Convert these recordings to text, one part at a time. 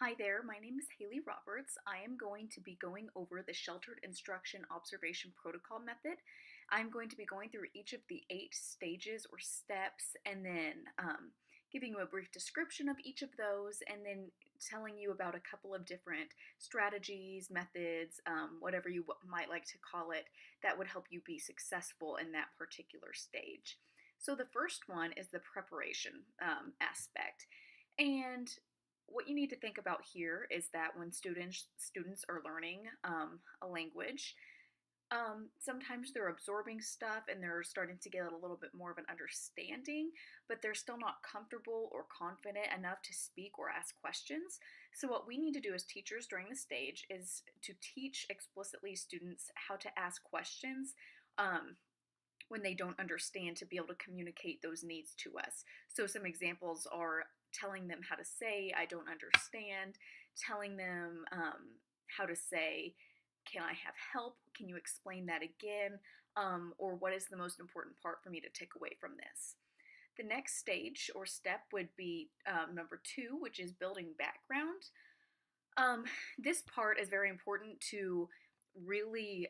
Hi there, my name is Haley Roberts. I am going to be going over the Sheltered Instruction Observation Protocol method. I'm going to be going through each of the 8 stages or steps and then giving you a brief description of each of those and then telling you about a couple of different strategies, methods, whatever you might like to call it, that would help you be successful in that particular stage. So the first one is the preparation aspect. And what you need to think about here is that when students are learning a language, sometimes they're absorbing stuff and they're starting to get a little bit more of an understanding, but they're still not comfortable or confident enough to speak or ask questions. So what we need to do as teachers during the stage is to teach explicitly students how to ask questions. When they don't understand, to be able to communicate those needs to us. So some examples are telling them how to say, I don't understand, telling them how to say, can I have help? Can you explain that again? Or what is the most important part for me to take away from this? The next stage or step would be number 2, which is building background. This part is very important to really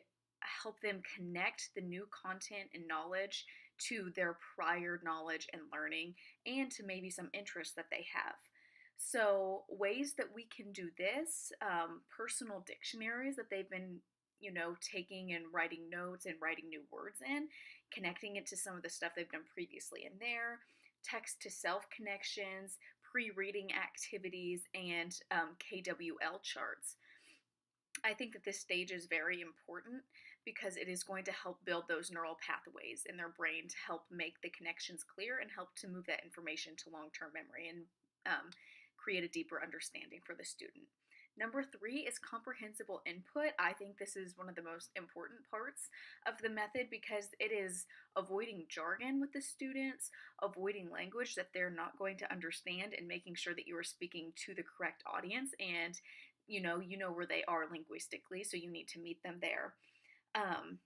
help them connect the new content and knowledge to their prior knowledge and learning and to maybe some interests that they have. So, ways that we can do this, personal dictionaries that they've been taking and writing notes and writing new words in, connecting it to some of the stuff they've done previously in there, text to self connections, pre reading activities, and KWL charts. I think that this stage is very important because it is going to help build those neural pathways in their brain to help make the connections clear and help to move that information to long term memory and create a deeper understanding for the student. Number 3 is comprehensible input. I think this is one of the most important parts of the method because it is avoiding jargon with the students, avoiding language that they're not going to understand, and making sure that you are speaking to the correct audience and you know where they are linguistically, so you need to meet them there. Um,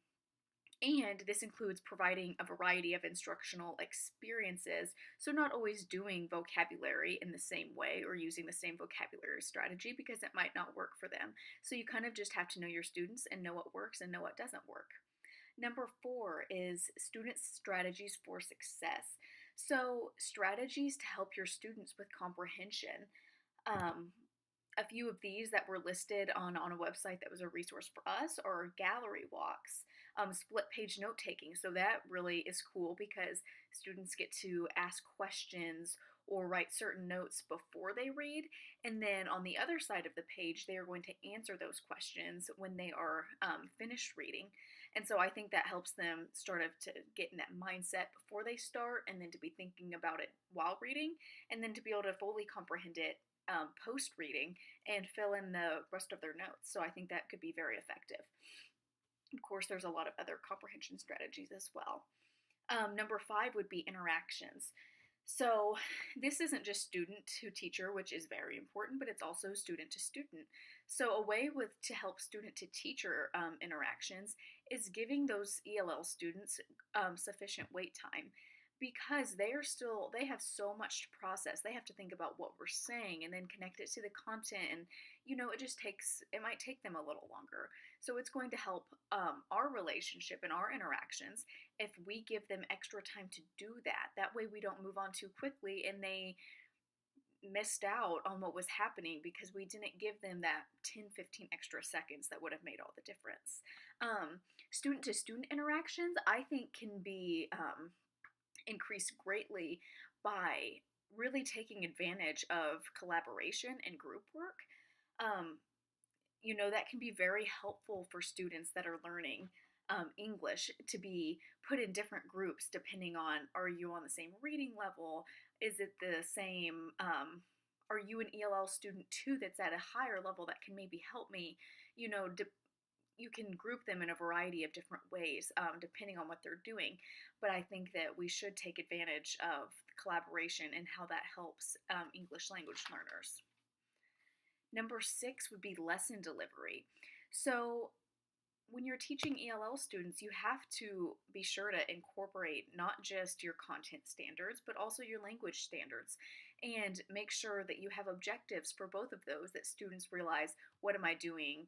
and this includes providing a variety of instructional experiences, so not always doing vocabulary in the same way or using the same vocabulary strategy because it might not work for them. So you kind of just have to know your students and know what works and know what doesn't work. Number 4 is student strategies for success. So, strategies to help your students with comprehension. Um, a few of these that were listed on a website that was a resource for us are gallery walks, split page note taking. So that really is cool because students get to ask questions or write certain notes before they read. And then on the other side of the page, they are going to answer those questions when they are finished reading. And so I think that helps them sort of to get in that mindset before they start and then to be thinking about it while reading and then to be able to fully comprehend it post reading and fill in the rest of their notes. So I think that could be very effective. Of course, there's a lot of other comprehension strategies as well. Number 5 would be interactions. So this isn't just student to teacher, which is very important, but it's also student to student. So a way to help student to teacher interactions is giving those ELL students sufficient wait time because they have so much to process. They have to think about what we're saying and then connect it to the content, and it might take them a little longer. So it's going to help our relationship and our interactions if we give them extra time to do that. That way we don't move on too quickly and they missed out on what was happening because we didn't give them that 10-15 extra seconds that would have made all the difference. Student to student interactions, I think, can be increased greatly by really taking advantage of collaboration and group work. Um, that can be very helpful for students that are learning English to be put in different groups depending on, are you on the same reading level? Is it the same? Are you an ELL student too that's at a higher level that can maybe help me? You can group them in a variety of different ways depending on what they're doing. But I think that we should take advantage of collaboration and how that helps English language learners. Number 6 would be lesson delivery. So when you're teaching ELL students, you have to be sure to incorporate not just your content standards, but also your language standards. and make sure that you have objectives for both of those, that students realize, what am I doing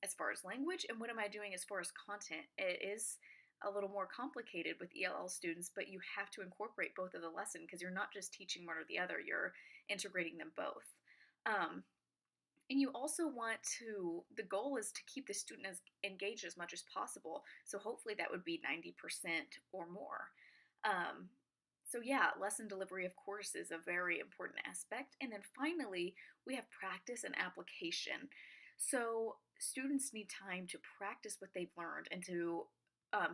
as far as language, and what am I doing as far as content. It is a little more complicated with ELL students, but you have to incorporate both of the lesson because you're not just teaching one or the other, you're integrating them both. Um, and you also want to, the goal is to keep the student as engaged as much as possible. So hopefully that would be 90% or more. Um, so yeah, lesson delivery, of course, is a very important aspect. And then finally, we have practice and application. So students need time to practice what they've learned and to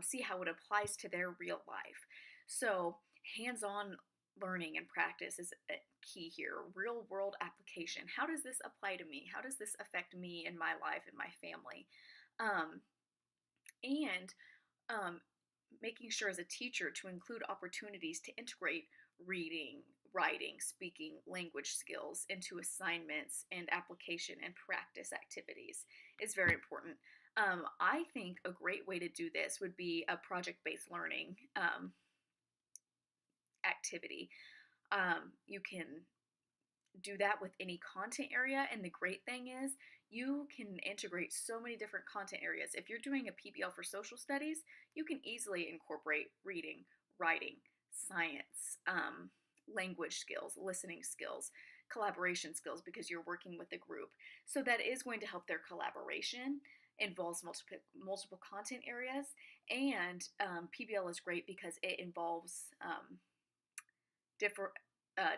see how it applies to their real life. So hands-on learning and practice is key here. Real world application. How does this apply to me? How does this affect me in my life and my family? Um, and Making sure as a teacher to include opportunities to integrate reading, writing, speaking, language skills into assignments and application and practice activities is very important. I think a great way to do this would be a project based learning activity. You can do that with any content area, and the great thing is you can integrate so many different content areas. If you're doing a PBL for social studies, you can easily incorporate reading, writing, science, language skills, listening skills, collaboration skills, because you're working with a group. So that is going to help their collaboration, involves multiple content areas. And PBL is great because it involves different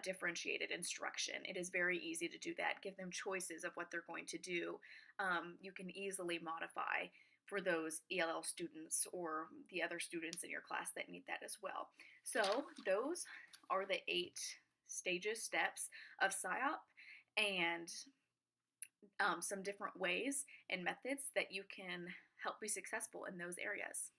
differentiated instruction. It is very easy to do that. Give them choices of what they're going to do. You can easily modify for those ELL students or the other students in your class that need that as well. So those are the 8 stages, steps of Siop, and some different ways and methods that you can help be successful in those areas.